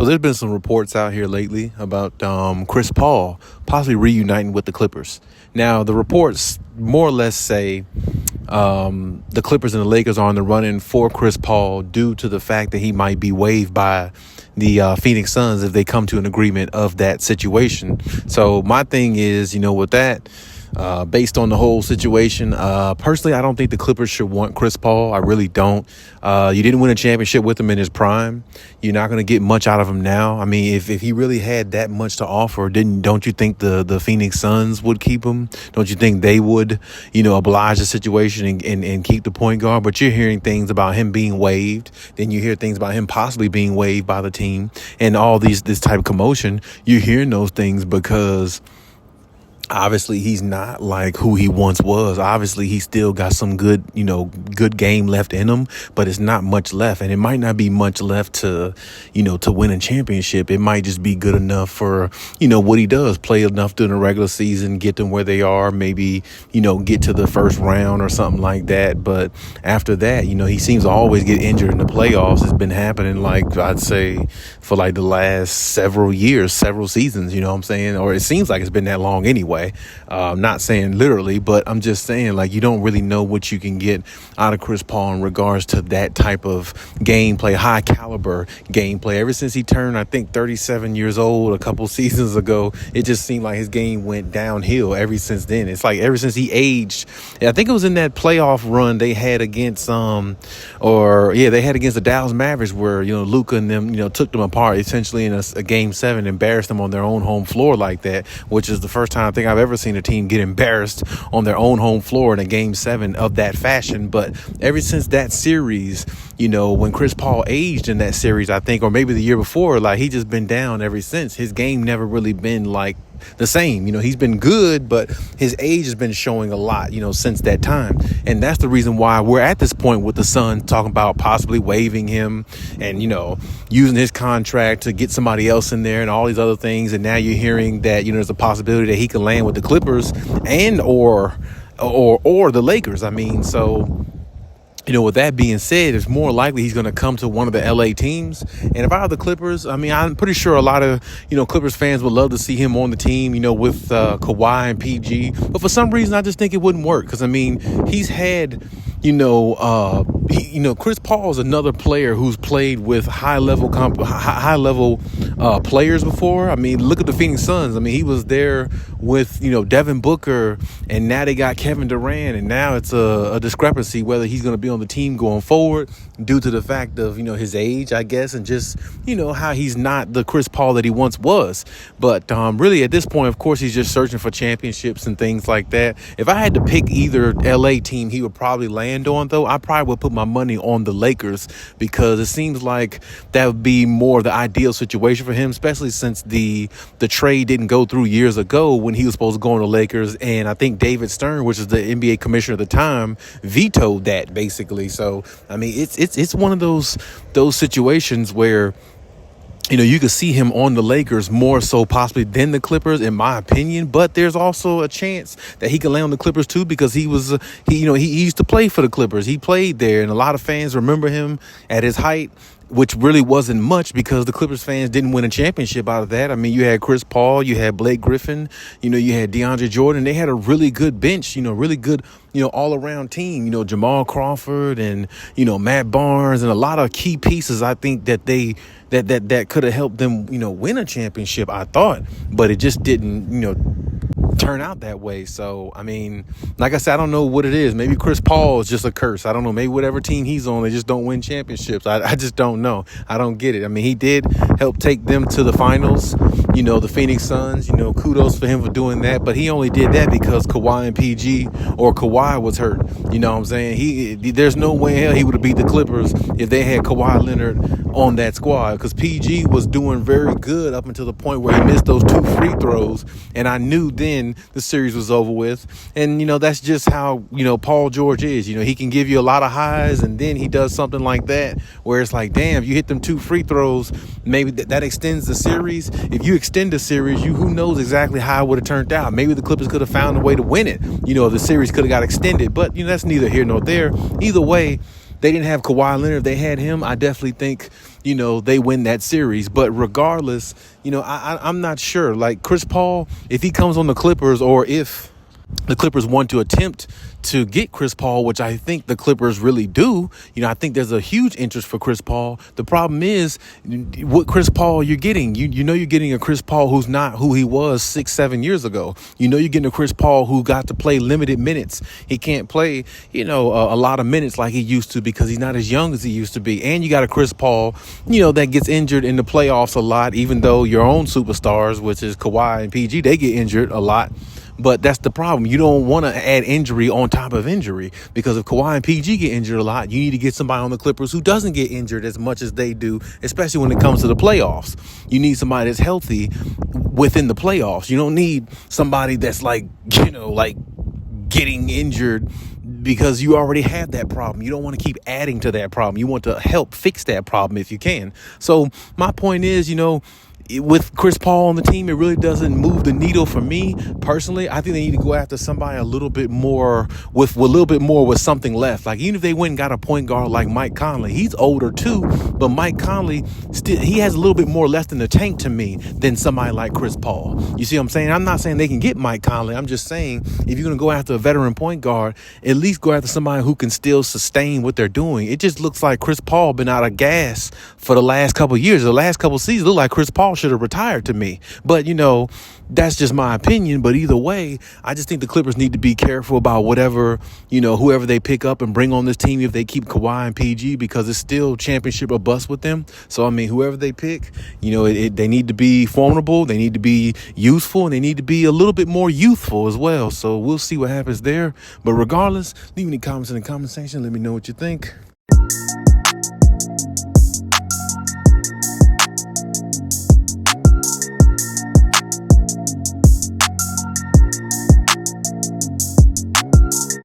there's been some reports out here lately about Chris Paul possibly reuniting with the Clippers. Now, the reports more or less say the Clippers and the Lakers are on the run-in for Chris Paul due to the fact that he might be waived by the Phoenix Suns if they come to an agreement of that situation. So my thing is, with that, based on the whole situation, personally, I don't think the Clippers should want Chris Paul. I really don't. You didn't win a championship with him in his prime. You're not going to get much out of him now. I mean, if he really had that much to offer, don't you think the Phoenix Suns would keep him? Don't you think they would, oblige the situation and keep the point guard? But you're hearing things about him being waived. Then you hear things about him possibly being waived by the team and all this type of commotion. You're hearing those things because obviously he's not like who he once was. Obviously he still got some good game left in him, but it's not much left. And it might not be much left to win a championship. It might just be good enough for, what he does, play enough during the regular season, get them where they are, maybe, get to the first round or something like that. But after that, he seems to always get injured in the playoffs. It's been happening, like I'd say, for like the last several years, several seasons, you know what I'm saying? Or it seems like it's been that long anyway. I'm not saying literally, but I'm just saying, like, you don't really know what you can get out of Chris Paul in regards to that type of gameplay, high caliber gameplay. Ever since he turned, I think, 37 years old a couple seasons ago, it just seemed like his game went downhill ever since then. It's like ever since he aged. I think it was in that playoff run they had against they had against the Dallas Mavericks where, Luka and them, took them apart essentially in a game 7, embarrassed them on their own home floor like that, which is the first time I think I've ever seen a team get embarrassed on their own home floor in a game 7 of that fashion. But ever since that series, when Chris Paul aged in that series, I think, or maybe the year before, like, he just been down ever since. His game never really been like the same. He's been good, but his age has been showing a lot, since that time. And that's the reason why we're at this point with the Suns talking about possibly waiving him and, using his contract to get somebody else in there and all these other things. And now you're hearing that, there's a possibility that he could land with the Clippers and or the Lakers. I mean, so with that being said, it's more likely he's going to come to one of the LA teams. And if I were the Clippers, I mean, I'm pretty sure a lot of, Clippers fans would love to see him on the team, with Kawhi and PG. But for some reason, I just think it wouldn't work. Because, I mean, he's had, Chris Paul is another player who's played with high level players before. I mean, look at the Phoenix Suns. I mean, he was there with, Devin Booker, and now they got Kevin Durant. And now it's a discrepancy whether he's going to be on the team going forward due to the fact of, his age, I guess, and just, how he's not the Chris Paul that he once was. But really, at this point, of course, he's just searching for championships and things like that. If I had to pick either LA team he would probably land on, though, I probably would put my money on the Lakers because it seems like that would be more the ideal situation for him, especially since the trade didn't go through years ago when he was supposed to go on the Lakers. And I think David Stern, which is the NBA commissioner at the time, vetoed that basically. So, I mean, it's one of those situations where, you could see him on the Lakers more so possibly than the Clippers, in my opinion. But there's also a chance that he could land on the Clippers too, because he used to play for the Clippers. He played there, and a lot of fans remember him at his height, which really wasn't much because the Clippers fans didn't win a championship out of that. I mean, you had Chris Paul, you had Blake Griffin, you had DeAndre Jordan. They had a really good bench, really good, all-around team, Jamal Crawford and, Matt Barnes and a lot of key pieces. I think that that could have helped them, win a championship, I thought, but it just didn't, turn out that way. So, I mean, like I said, I don't know what it is. Maybe Chris Paul is just a curse. I don't know. Maybe whatever team he's on, they just don't win championships. I just don't know. I don't get it. I mean, he did help take them to the finals, the Phoenix Suns, kudos for him for doing that. But he only did that because Kawhi and PG or Kawhi was hurt. You know what I'm saying? There's no way in hell he would have beat the Clippers if they had Kawhi Leonard on that squad, because PG was doing very good up until the point where he missed those 2 free throws. And I knew then the series was over with. And, that's just how, Paul George is. He can give you a lot of highs, and then he does something like that where it's like, damn, you hit them 2 free throws, maybe that extends the series. If you extend the series, who knows exactly how it would have turned out. Maybe the Clippers could have found a way to win it. The series could have got extended. But, that's neither here nor there. Either way, they didn't have Kawhi Leonard. If they had him, I definitely think, they win that series. But regardless, I'm not sure. Like Chris Paul, if he comes on the Clippers, or if the Clippers want to attempt to get Chris Paul, which I think the Clippers really do. I think there's a huge interest for Chris Paul. The problem is what Chris Paul you're getting. You're getting a Chris Paul who's not who he was 6-7 years ago. You're getting a Chris Paul who got to play limited minutes. He can't play, a lot of minutes like he used to because he's not as young as he used to be. And you got a Chris Paul, that gets injured in the playoffs a lot, even though your own superstars, which is Kawhi and PG, they get injured a lot. But that's the problem. You don't want to add injury on top of injury, because if Kawhi and PG get injured a lot, you need to get somebody on the Clippers who doesn't get injured as much as they do, especially when it comes to the playoffs. You need somebody that's healthy within the playoffs. You don't need somebody that's like getting injured, because you already have that problem. You don't want to keep adding to that problem. You want to help fix that problem if you can. So my point is, with Chris Paul on the team, it really doesn't move the needle for me personally. I think they need to go after somebody a little bit more with something left. Like, even if they went and got a point guard like Mike Conley, he's older too, but Mike Conley he has a little bit more left in the tank to me than somebody like Chris Paul. You see what I'm saying? I'm not saying they can get Mike Conley. I'm just saying, if you're going to go after a veteran point guard, at least go after somebody who can still sustain what they're doing. It just looks like Chris Paul been out of gas for the last couple of years. The last couple of seasons look like Chris Paul should have retired to me. But, that's just my opinion. But either way, I just think the Clippers need to be careful about whatever, whoever they pick up and bring on this team, if they keep Kawhi and PG, because it's still championship or bust with them. So, whoever they pick, they need to be formidable, they need to be useful, and they need to be a little bit more youthful as well. So we'll see what happens there. But regardless, leave any comments in the comment section. Let me know what you think.